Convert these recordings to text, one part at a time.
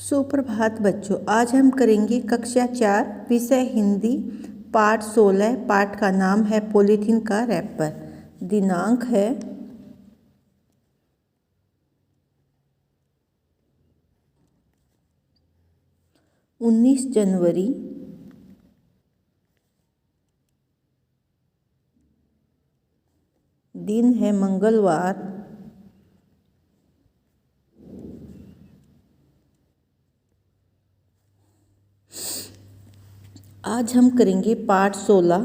सुप्रभात बच्चों, आज हम करेंगे कक्षा 4 विषय हिंदी पाठ 16। पाठ का नाम है पॉलीथीन का रैपर। दिनांक है 19 जनवरी। दिन है मंगलवार। आज हम करेंगे पाठ 16।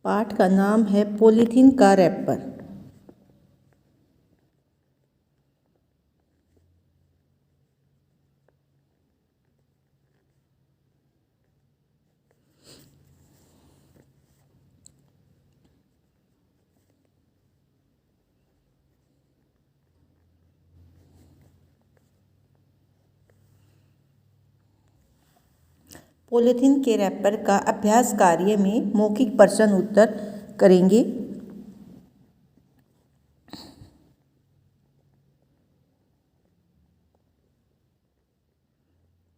पाठ का नाम है पॉलीथीन का रैपर। पॉलीथीन के रैपर का अभ्यास कार्य में मौखिक प्रश्न उत्तर करेंगे।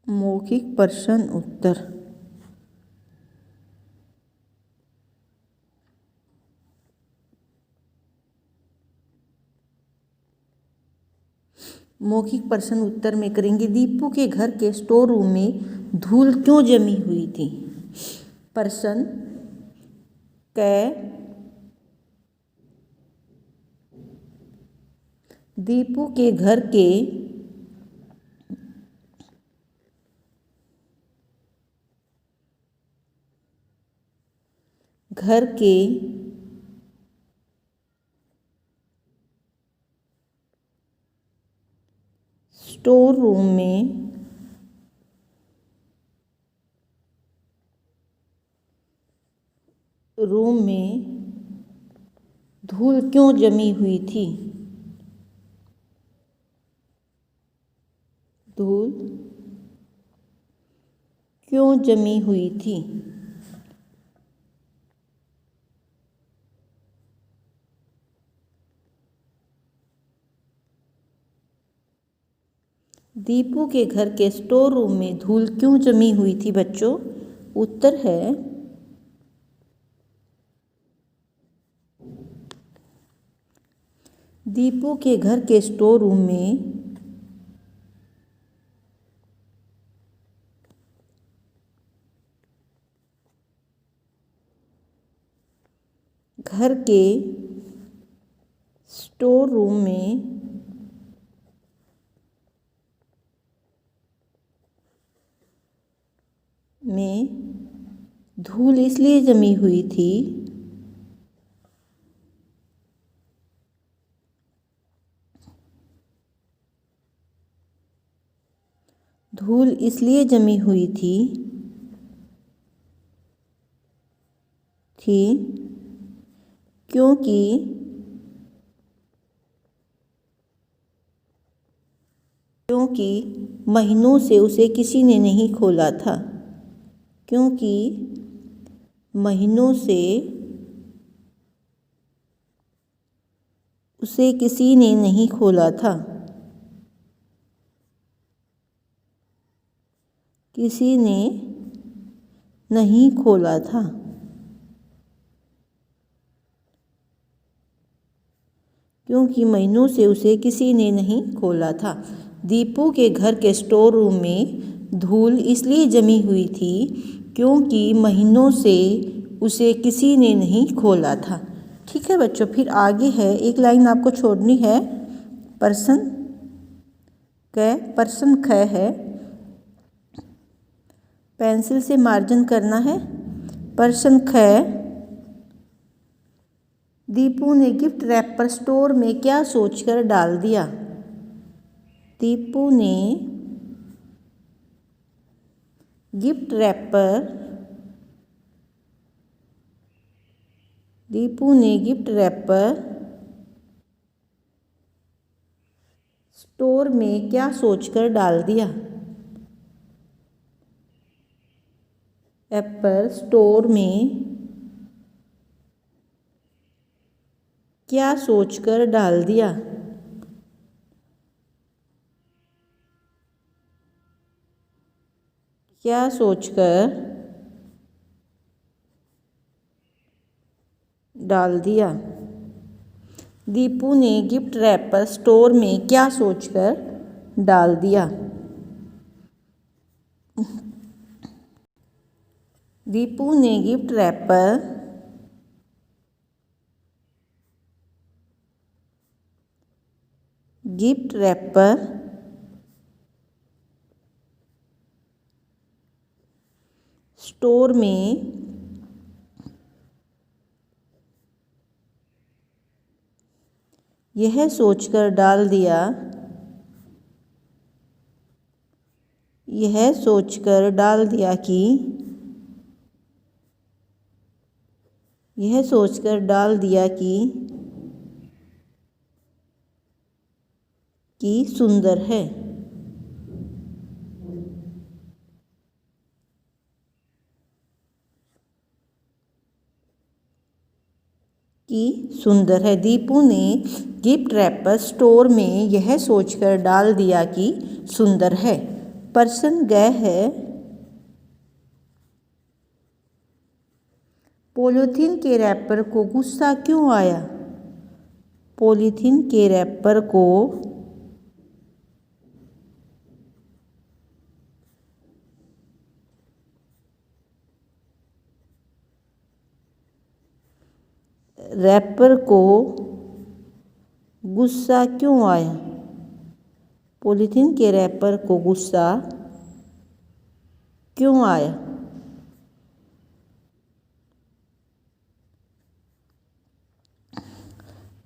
मौखिक प्रश्न उत्तर। मौखिक प्रश्न उत्तर में करेंगे, दीपू के घर के स्टोर रूम में धूल क्यों जमी हुई थी। प्रश्न क दीपू के घर के स्टोर रूम में धूल क्यों जमी हुई थी। धूल क्यों जमी हुई थी। दीपू के घर के स्टोर रूम में धूल क्यों जमी हुई थी बच्चों। उत्तर है दीपू के घर के स्टोर रूम में में धूल इसलिए जमी हुई थी क्योंकि महीनों से उसे किसी ने नहीं खोला था। क्योंकि महीनों से उसे किसी ने नहीं खोला था। किसी ने नहीं खोला था। क्योंकि महीनों से उसे किसी ने नहीं खोला था। दीपू के घर के स्टोर रूम में धूल इसलिए जमी हुई थी क्योंकि महीनों से उसे किसी ने नहीं खोला था। ठीक है बच्चों, फिर आगे है, एक लाइन आपको छोड़नी है। प्रश्न ख है, पेंसिल से मार्जिन करना है। प्रश्न ख, दीपू ने गिफ्ट रैपर स्टोर में क्या सोचकर डाल दिया। दीपू ने गिफ्ट रैपर स्टोर में क्या सोचकर डाल दिया। रैपर स्टोर में क्या सोचकर डाल दिया। क्या सोचकर डाल दिया। दीपू ने गिफ्ट रैपर स्टोर में क्या सोचकर डाल दिया। दीपू ने गिफ्ट रैपर स्टोर में यह सोचकर डाल दिया। यह सोचकर डाल दिया कि सुंदर है। दीपू ने गिफ्ट रैपर स्टोर में यह सोचकर डाल दिया कि सुंदर है। पर्सन गए है। पॉलीथीन के रैपर को गुस्सा क्यों आया। पॉलीथीन के रैपर को गुस्सा क्यों आया। पॉलीथीन के रैपर को गुस्सा क्यों आया।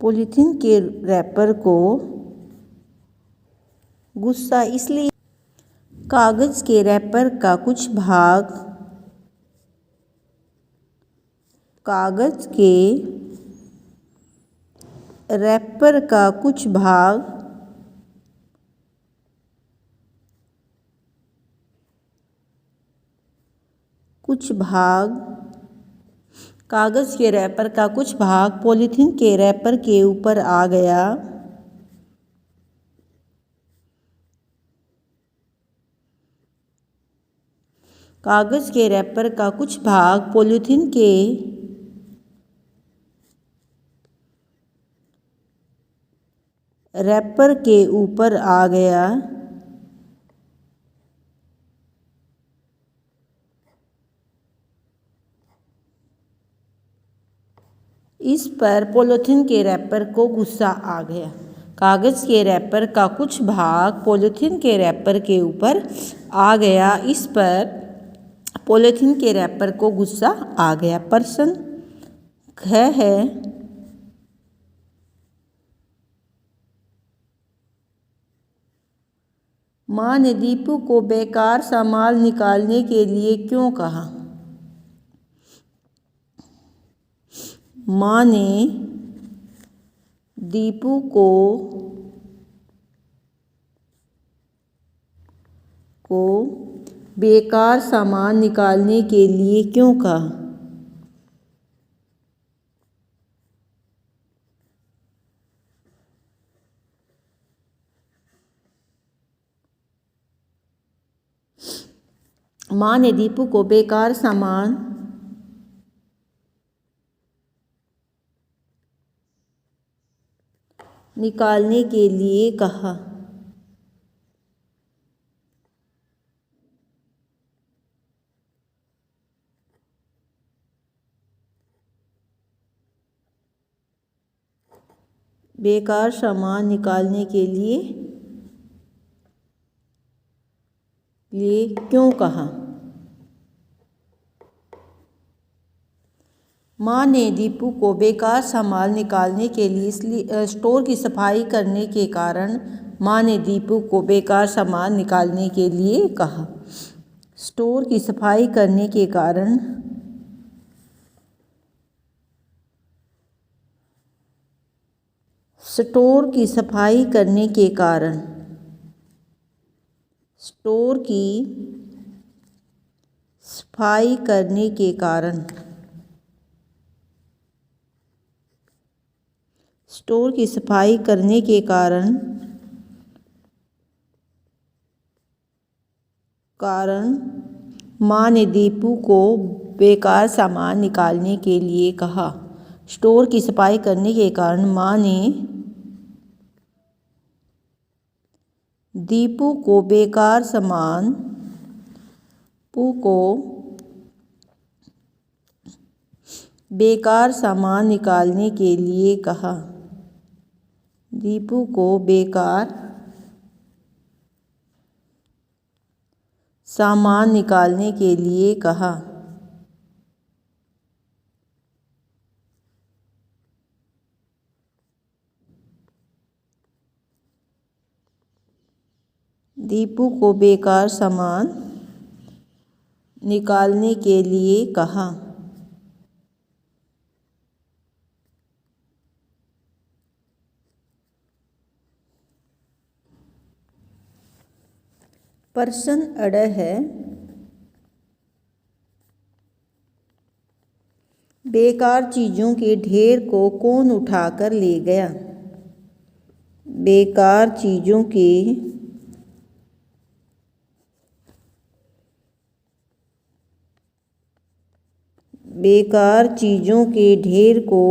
पॉलीथीन के रैपर को गुस्सा इसलिए। कागज के रैपर का कुछ भाग कागज के रैपर का कुछ भाग पॉलीथीन के रैपर के ऊपर आ गया। कागज के रैपर का कुछ भाग पॉलीथीन के रैपर के ऊपर आ गया। इस पर पॉलीथीन के रैपर को गुस्सा आ गया। कागज के रैपर का कुछ भाग पॉलीथीन के रैपर के ऊपर आ गया। इस पर पॉलीथीन के रैपर को गुस्सा आ गया। पर्सन है। माँ ने दीपू को बेकार सा माल निकालने के लिए क्यों कहा। माँ ने दीपू को बेकार सामान निकालने के लिए क्यों कहा। माँ ने दीपू को बेकार सामान निकालने के लिए कहा। बेकार सामान निकालने के लिए क्यों कहा। माँ ने दीपू को बेकार सामान निकालने के लिए इसलिए स्टोर की सफाई करने के कारण माँ ने दीपू को बेकार सामान निकालने के लिए कहा। स्टोर की सफाई करने के कारण स्टोर की सफाई करने के कारण स्टोर की सफाई करने के कारण स्टोर की सफाई करने के कारण माँ ने दीपू को बेकार सामान निकालने के लिए कहा। स्टोर की सफाई करने के कारण माँ ने दीपू को बेकार सामान निकालने के लिए कहा। दीपू को बेकार सामान निकालने के लिए कहा। दीपू को बेकार सामान निकालने के लिए कहा। प्रश्न अड़ा है, बेकार चीज़ों के ढेर को कौन उठाकर ले गया? बेकार चीज़ों के ढेर को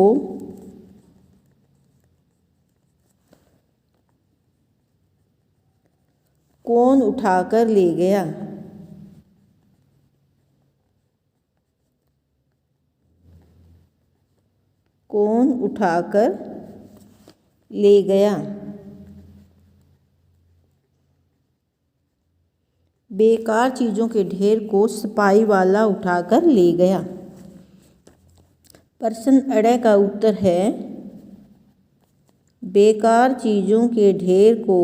कौन उठाकर ले गया? कौन उठाकर ले गया? बेकार चीज़ों के ढेर को सफाई वाला उठाकर ले गया। प्रश्न अड़े का उत्तर है, बेकार चीज़ों के ढेर को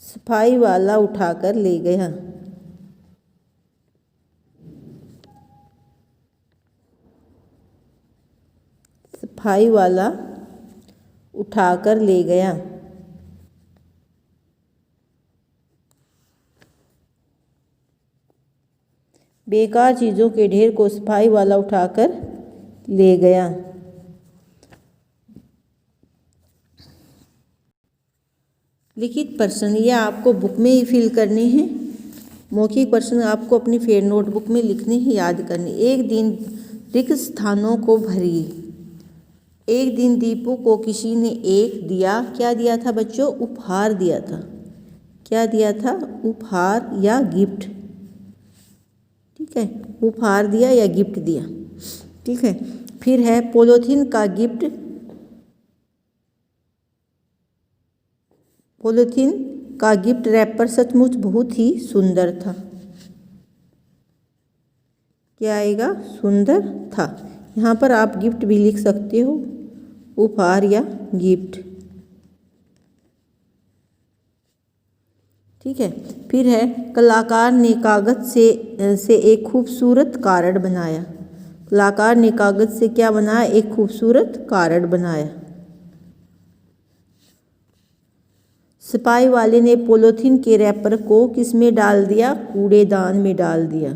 सफाई वाला उठाकर ले गया। सफाई वाला उठाकर ले गया। बेकार चीज़ों के ढेर को सफाई वाला उठाकर ले गया। लिखित प्रश्न ये आपको बुक में ही फिल करने हैं। मौखिक प्रश्न आपको अपनी फेर नोटबुक में लिखने ही याद करने। एक दिन रिक्त स्थानों को भरिए। एक दिन दीपू को किसी ने क्या दिया था बच्चों? उपहार दिया था। क्या दिया था? उपहार या गिफ्ट। ठीक है, उपहार दिया या गिफ्ट दिया। ठीक है, फिर है पॉलीथीन का गिफ्ट रैपर सचमुच बहुत ही सुंदर था। क्या आएगा? सुंदर था। यहाँ पर आप गिफ्ट भी लिख सकते हो, उपहार या गिफ्ट। ठीक है, फिर है कलाकार ने कागज से एक खूबसूरत कार्ड बनाया। कलाकार ने कागज से क्या बनाया? एक खूबसूरत कार्ड बनाया। सफाई वाले ने पॉलीथीन के रैपर को किस में डाल दिया? कूड़ेदान में डाल दिया।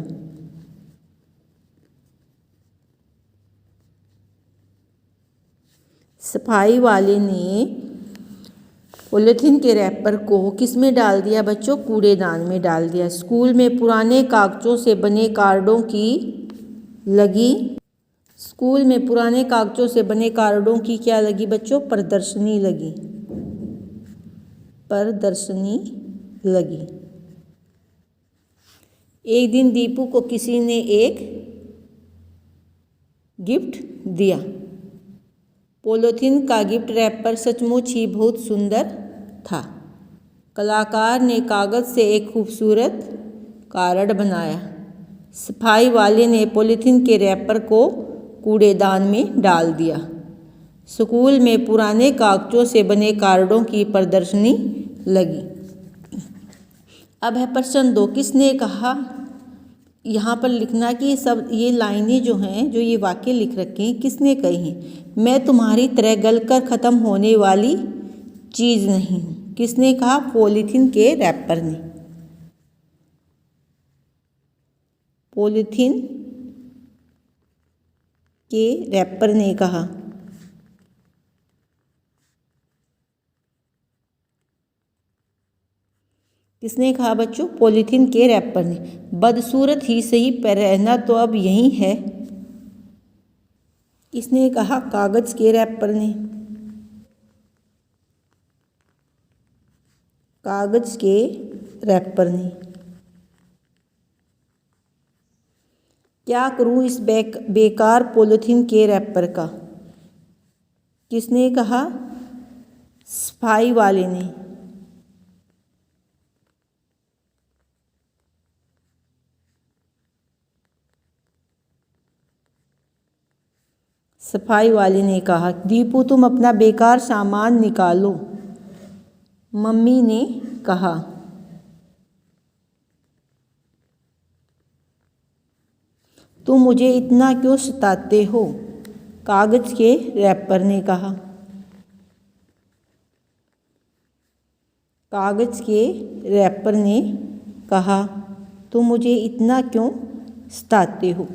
सफाई वाले ने पॉलीथीन के रैपर को किस में डाल दिया बच्चों? कूड़ेदान में डाल दिया। स्कूल में पुराने कागजों से बने कार्डों की क्या लगी बच्चों? प्रदर्शनी लगी। एक दिन दीपू को किसी ने एक गिफ्ट दिया। पॉलीथीन का गिफ्ट रैपर सचमुच ही बहुत सुंदर था। कलाकार ने कागज से एक खूबसूरत कार्ड बनाया। सफाई वाले ने पॉलीथीन के रैपर को कूड़ेदान में डाल दिया। स्कूल में पुराने कागजों से बने कार्डों की प्रदर्शनी लगी। अब है प्रश्न 2, किसने कहा? यहाँ पर लिखना कि सब ये लाइनें जो हैं, जो ये वाक्य लिख रखे हैं, किसने कही हैं? मैं तुम्हारी तरह गलकर ख़त्म होने वाली चीज़ नहीं हूँ। किसने कहा? पॉलीथीन के रैपर ने। पॉलीथीन के रैपर ने कहा। किसने कहा बच्चों? पॉलीथीन के रैपर ने। बदसूरत ही सही पर रहना तो अब यही है। इसने कहा कागज के रैपर ने। कागज के रैपर ने। क्या करूं इस बेकार पॉलीथीन के रैपर का? किसने कहा? सफाई वाले ने। सफाई वाले ने कहा। दीपू तुम अपना बेकार सामान निकालो, मम्मी ने कहा। तुम मुझे इतना क्यों सताते हो? कागज के रैपर ने कहा। कागज के रैपर ने कहा तुम मुझे इतना क्यों सताते हो?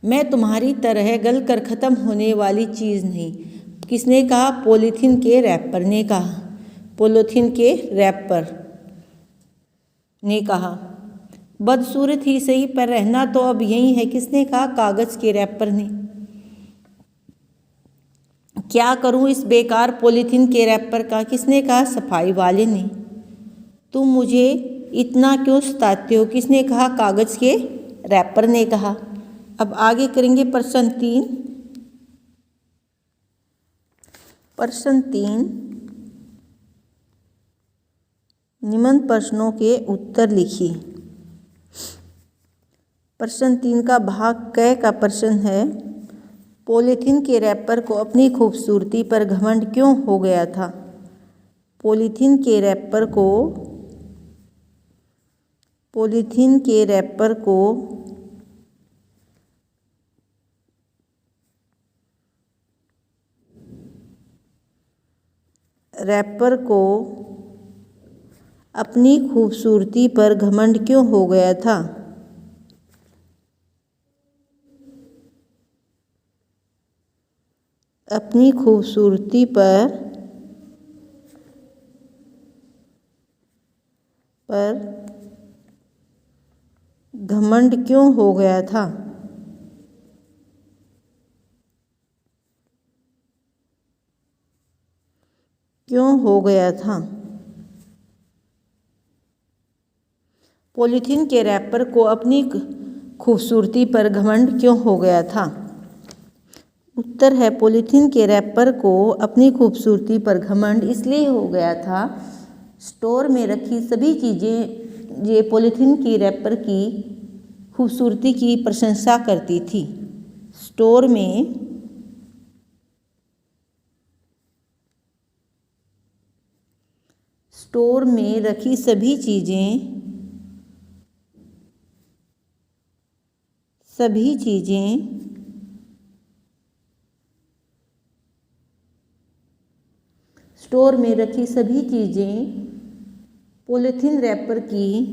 मैं तुम्हारी तरह गल कर ख़त्म होने वाली चीज़ नहीं। किसने कहा? पॉलीथीन के रैपर ने कहा। पॉलीथीन के रैपर ने कहा। बदसूरत ही सही पर रहना तो अब यही है। किसने कहा? कागज के रैपर ने। क्या करूं इस बेकार पॉलीथीन के रैपर का? किसने कहा? सफाई वाले ने। तुम मुझे इतना क्यों सताते हो? किसने कहा? कागज के रैपर ने कहा। अब आगे करेंगे प्रश्न 3। प्रश्न 3, निम्न प्रश्नों के उत्तर लिखिए। प्रश्न 3 का भाग क का प्रश्न है, पॉलीथीन के रैपर को अपनी खूबसूरती पर घमंड क्यों हो गया था? पॉलीथीन के रैपर को अपनी खूबसूरती पर घमंड क्यों हो गया था? अपनी खूबसूरती पर घमंड क्यों हो गया था? क्यों हो गया था? पॉलीथीन के रैपर को अपनी खूबसूरती पर घमंड क्यों हो गया था? उत्तर है पॉलीथीन के रैपर को अपनी खूबसूरती पर घमंड इसलिए हो गया था, स्टोर में रखी सभी चीज़ें ये पॉलीथीन की रैपर की खूबसूरती की प्रशंसा करती थी। स्टोर में रखी सभी चीज़ें स्टोर में रखी सभी चीज़ें पॉलीथीन रैपर की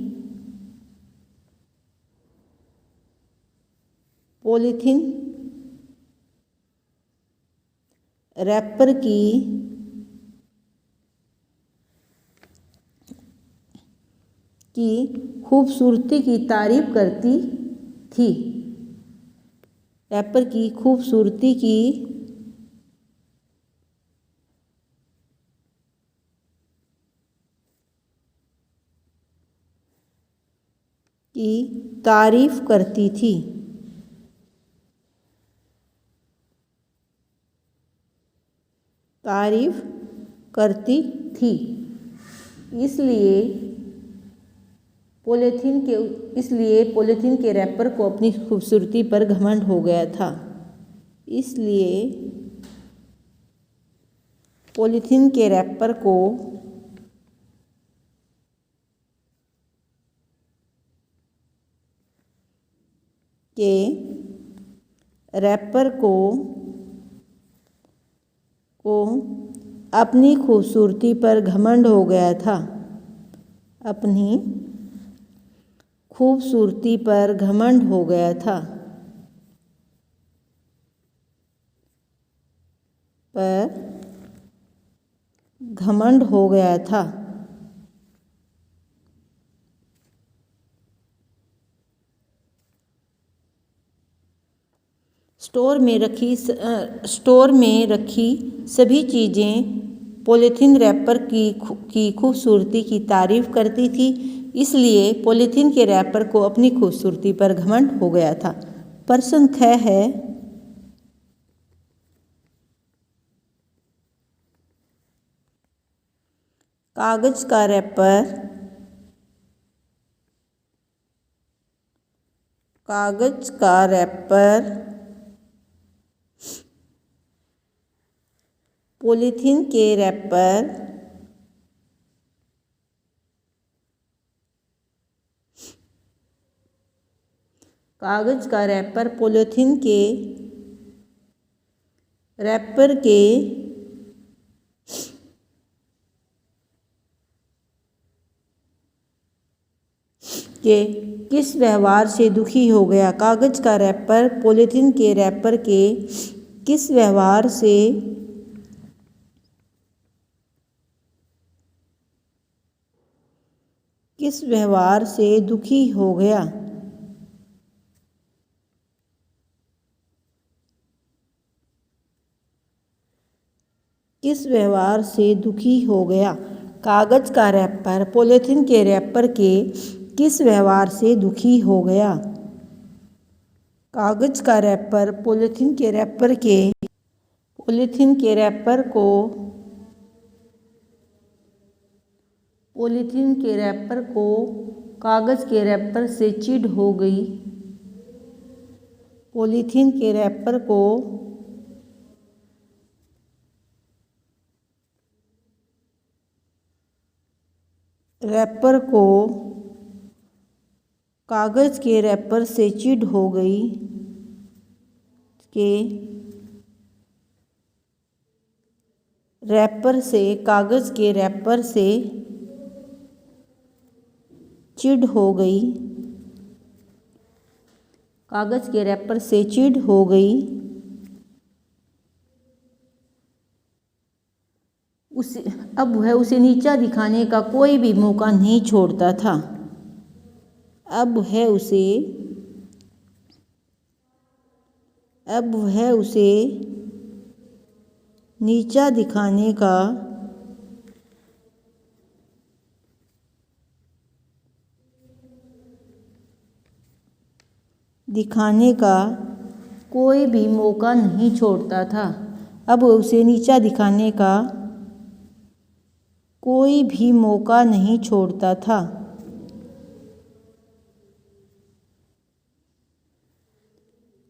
खूबसूरती की तारीफ करती थी। रैपर की खूबसूरती की तारीफ करती थी। इसलिए पॉलीथीन के रैपर को अपनी खूबसूरती पर घमंड हो गया था। इसलिए पॉलीथीन के रैपर को अपनी खूबसूरती पर घमंड हो गया था। अपनी खूबसूरती पर घमंड हो गया था। स्टोर में रखी सभी चीज़ें पॉलीथीन रैपर की खूबसूरती की तारीफ करती थी, इसलिए पॉलीथीन के रैपर को अपनी खूबसूरती पर घमंड हो गया था। प्रश्न 6 है, कागज का रैपर पॉलीथीन के रैपर कागज का रैपर पॉलीथीन के रैपर के किस व्यवहार से दुखी हो गया? कागज का रैपर पॉलीथीन के रैपर के किस व्यवहार से दुखी हो गया? किस व्यवहार से दुखी हो गया? कागज का रैपर पॉलीथीन के रैपर के किस व्यवहार से दुखी हो गया? कागज का रैपर पॉलीथीन के रैपर को कागज के रैपर से चिढ़ हो गई। पॉलीथीन के रैपर को कागज के रैपर से चिढ़ हो गई कागज के रैपर से चिढ़ हो गई। अब वह उसे नीचा दिखाने का कोई भी मौका नहीं छोड़ता था। अब वह उसे नीचा दिखाने का कोई भी मौका नहीं छोड़ता था। अब उसे नीचा दिखाने का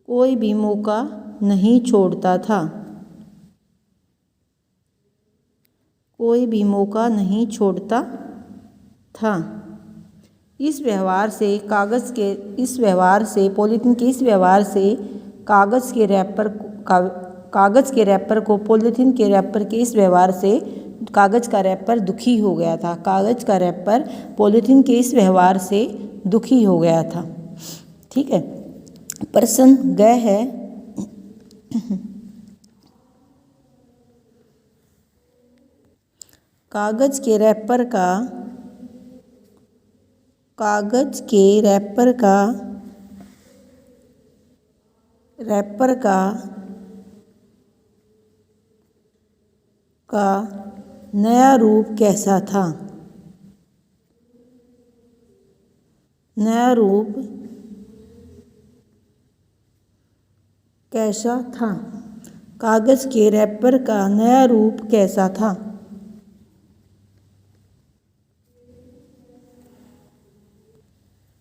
कोई भी मौका नहीं छोड़ता था। इस व्यवहार से पॉलीथीन के इस व्यवहार से कागज के रैपर को पॉलीथीन के रैपर के इस व्यवहार से कागज का रैपर दुखी हो गया था। कागज का रैपर पॉलीथीन के इस व्यवहार से दुखी हो गया था। ठीक है। प्रश्न ग है, कागज के रैपर का नया रूप कैसा था? कागज के रैपर का नया रूप कैसा था?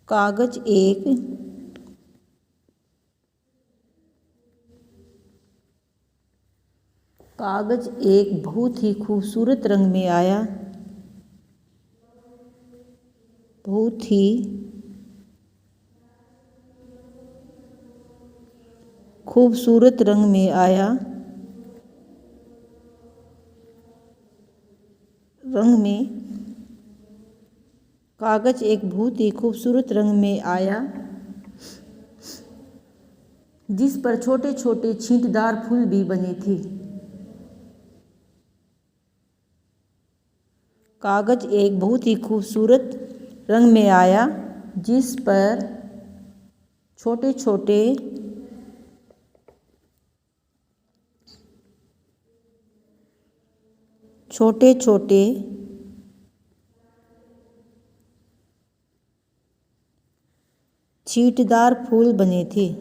कागज एक बहुत ही खूबसूरत रंग में आया। कागज एक बहुत ही खूबसूरत रंग में आया जिस पर छोटे छोटे छींटदार फूल भी बने थे। कागज एक बहुत ही खूबसूरत रंग में आया जिस पर छोटे छोटे छोटे छोटे छींटदार फूल बने थे।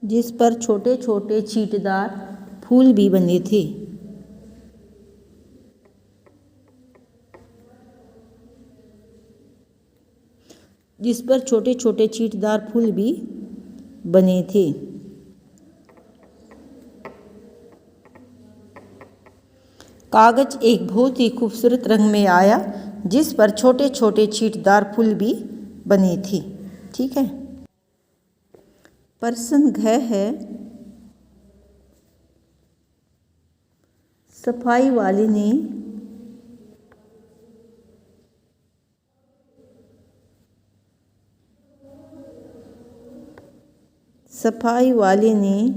जिस पर छोटे छोटे छींटदार फूल भी बने थे। जिस पर छोटे छोटे छींटदार फूल भी बने थे। कागज एक बहुत ही खूबसूरत रंग में आया जिस पर छोटे छोटे छींटदार फूल भी बने थे। ठीक है। प्रश्न घ है, सफाई वाले ने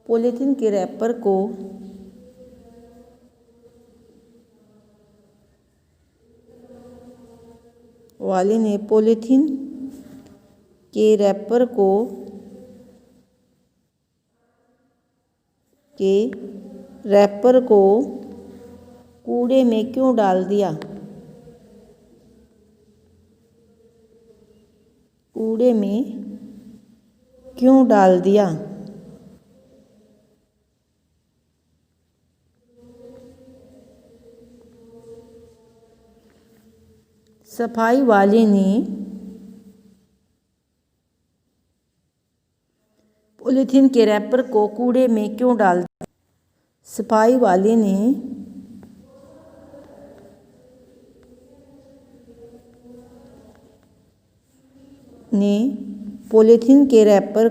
पॉलीथीन के रैपर को पॉलीथीन के रैपर को कूड़े में क्यों डाल दिया? कूड़े में क्यों डाल दिया? सफाई वाले ने पॉलीथीन के रैपर को कूड़े में क्यों डाल दिया? सफाई वाले ने पॉलीथीन के रैपर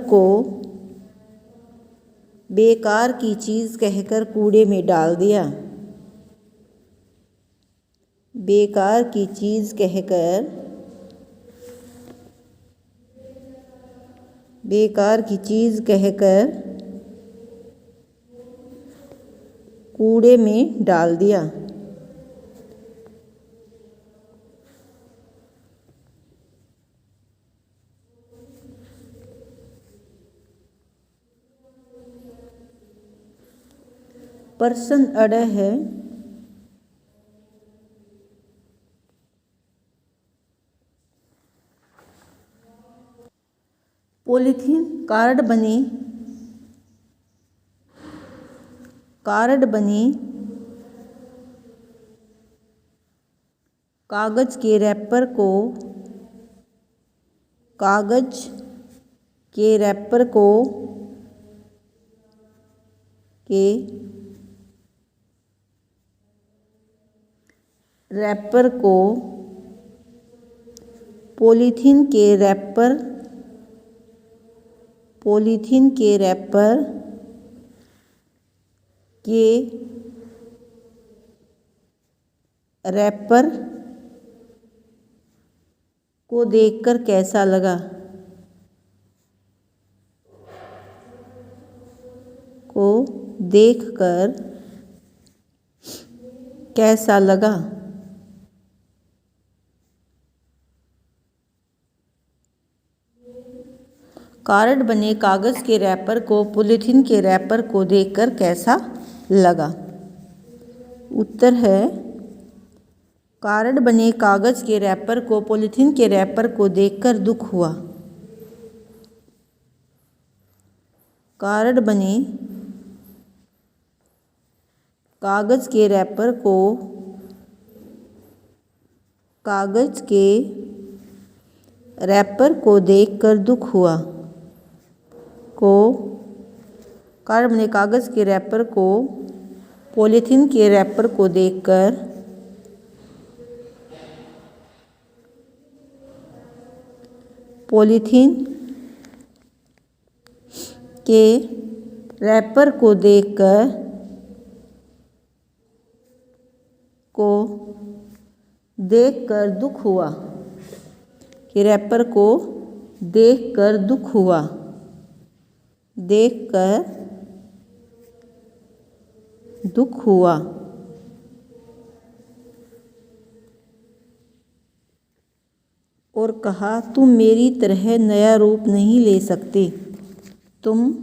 को बेकार की चीज़ कहकर कूड़े में डाल दिया। बेकार की चीज़ कहकर कूड़े में डाल दिया। प्रश्न अड़ है, पॉलीथीन कार्ड बने कागज के रैपर को पॉलीथीन के रैपर को देखकर कैसा लगा? कार्ड बने कागज के रैपर को पॉलीथीन के रैपर को देखकर कैसा लगा? उत्तर है, कार्ड बने कागज के रैपर को पॉलीथीन के रैपर को देखकर दुख हुआ। कार्ड बने कागज के रैपर को देखकर दुख हुआ। कार्ड बने कागज के रैपर को पॉलीथीन के रैपर को देखकर पॉलीथीन के रैपर को देखकर दुख हुआ, कि रैपर को देखकर दुख हुआ, देखकर दुख हुआ। और कहा, तुम मेरी तरह नया रूप नहीं ले सकते, तुम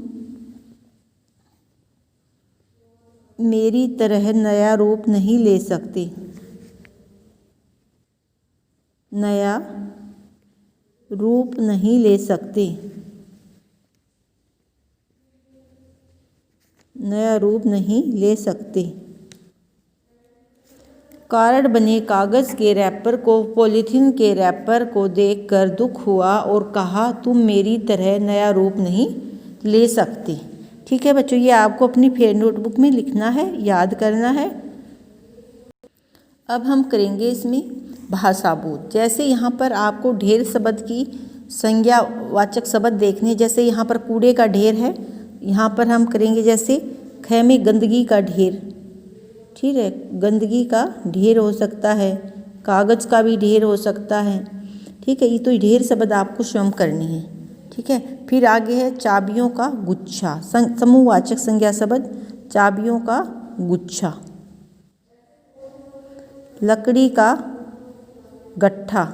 मेरी तरह नया रूप नहीं ले सकते, नया रूप नहीं ले सकते, नया रूप नहीं ले सकते। कार्ड बने कागज़ के रैपर को पॉलीथीन के रैपर को देखकर दुख हुआ और कहा, तुम मेरी तरह नया रूप नहीं ले सकते। ठीक है बच्चों, ये आपको अपनी फेयर नोटबुक में लिखना है, याद करना है। अब हम करेंगे इसमें भाषाबोध। जैसे यहाँ पर आपको ढेर शब्द की संज्ञावाचक शब्द देखने, जैसे यहाँ पर कूड़े का ढेर है, यहाँ पर हम करेंगे जैसे ख में गंदगी का ढेर। ठीक है, गंदगी का ढेर हो सकता है, कागज़ का भी ढेर हो सकता है। ठीक है, ये तो ढेर शब्द आपको स्वयं करनी है। ठीक है, फिर आगे है चाबियों का गुच्छा, समूहवाचक संज्ञा शब्द चाबियों का गुच्छा। लकड़ी का गट्ठा,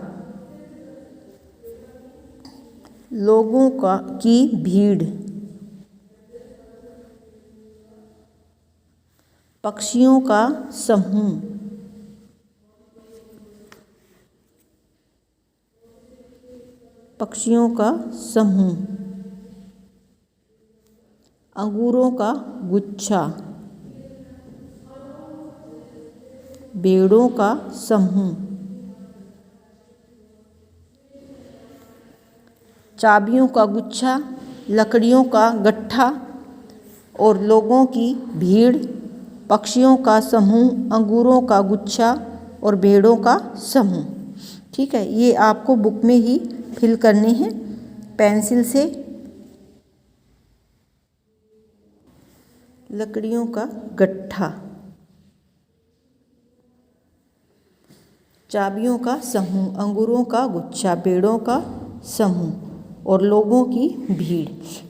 लोगों की भीड़, पक्षियों का समूह, पक्षियों का समूह, अंगूरों का गुच्छा, भेड़ों का समूह, चाबियों का गुच्छा, लकड़ियों का गट्ठा और लोगों की भीड़, पक्षियों का समूह, अंगूरों का गुच्छा और भेड़ों का समूह। ठीक है, ये आपको बुक में ही फिल करने हैं पेंसिल से। लकड़ियों का गट्ठा, चाबियों का समूह, अंगूरों का गुच्छा, भेड़ों का समूह और लोगों की भीड़।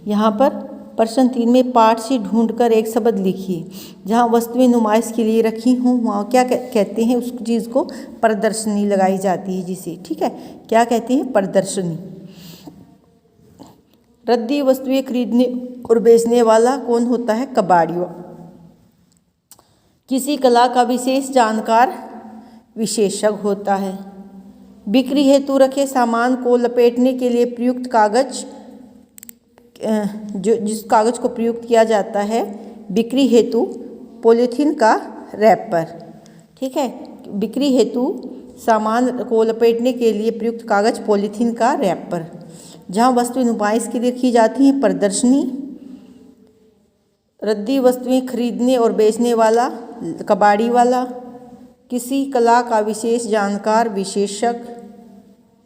यहाँ पर प्रश्न 3 में पाठ से ढूंढकर एक शब्द लिखिए। जहाँ वस्तुएं नुमाइश के लिए रखी हों वहाँ क्या कहते हैं, उस चीज़ को प्रदर्शनी लगाई जाती है जिसे। ठीक है, क्या कहते हैं, प्रदर्शनी। रद्दी वस्तुएं खरीदने और बेचने वाला कौन होता है, कबाड़िया। किसी कला का विशेष जानकार विशेषज्ञ होता है। बिक्री हेतु रखे सामान को लपेटने के लिए प्रयुक्त कागज, जिस कागज़ को प्रयुक्त किया जाता है बिक्री हेतु, पॉलीथीन का रैपर। ठीक है, बिक्री हेतु सामान को लपेटने के लिए प्रयुक्त कागज़ पॉलीथीन का रैपर। जहाँ वस्तुएं नुमाइश के लिए रखी जाती हैं, प्रदर्शनी। रद्दी वस्तुएं खरीदने और बेचने वाला, कबाड़ी वाला। किसी कला का विशेष जानकार विशेषज्ञ।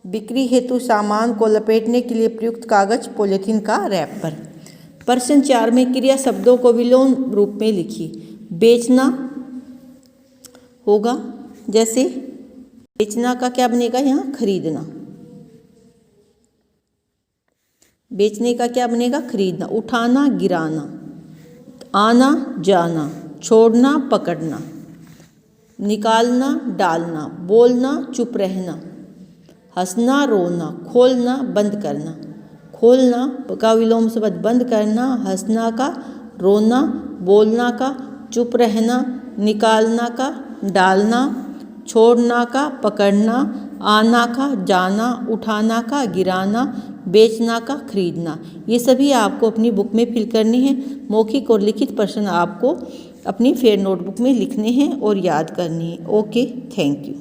बिक्री हेतु सामान को लपेटने के लिए प्रयुक्त कागज पॉलीथीन का रैपर। प्रश्न 4 में क्रिया शब्दों को विलोम रूप में लिखिए। बेचना होगा, जैसे बेचना का क्या बनेगा, यहाँ खरीदना। बेचने का क्या बनेगा, खरीदना। उठाना, गिराना। आना, जाना। छोड़ना, पकड़ना। निकालना, डालना। बोलना, चुप रहना। हंसना, रोना। खोलना, बंद करना। खोलना का विलोम शब्द बंद करना, हंसना का रोना, बोलना का चुप रहना, निकालना का डालना, छोड़ना का पकड़ना, आना का जाना, उठाना का गिराना, बेचना का खरीदना। ये सभी आपको अपनी बुक में फिल करने हैं। मौखिक और लिखित प्रश्न आपको अपनी फेयर नोटबुक में लिखने हैं और याद करने हैं। Okay, thank you.